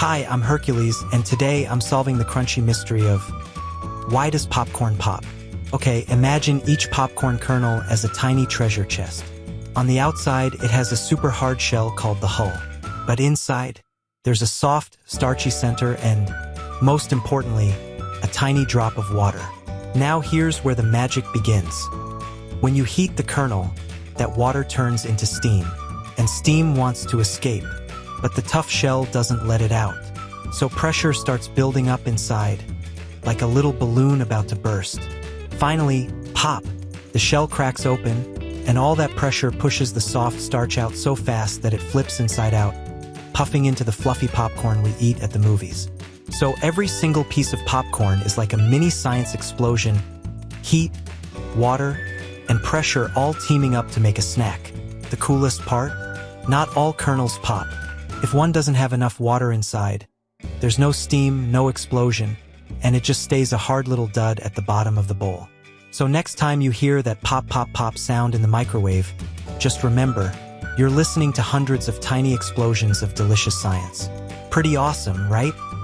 Hi, I'm Hercules, and today I'm solving the crunchy mystery of why does popcorn pop? Okay, imagine each popcorn kernel as a tiny treasure chest. On the outside, it has a super hard shell called the hull. But inside, there's a soft, starchy center and, most importantly, a tiny drop of water. Now here's where the magic begins. When you heat the kernel, that water turns into steam, and steam wants to escape, but the tough shell doesn't let it out. So pressure starts building up inside, like a little balloon about to burst. Finally, pop! The shell cracks open, and all that pressure pushes the soft starch out so fast that it flips inside out, puffing into the fluffy popcorn we eat at the movies. So every single piece of popcorn is like a mini science explosion, heat, water, and pressure all teaming up to make a snack. The coolest part? Not all kernels pop. If one doesn't have enough water inside, there's no steam, no explosion, and it just stays a hard little dud at the bottom of the bowl. So next time you hear that pop pop pop sound in the microwave, just remember, you're listening to hundreds of tiny explosions of delicious science. Pretty awesome, right?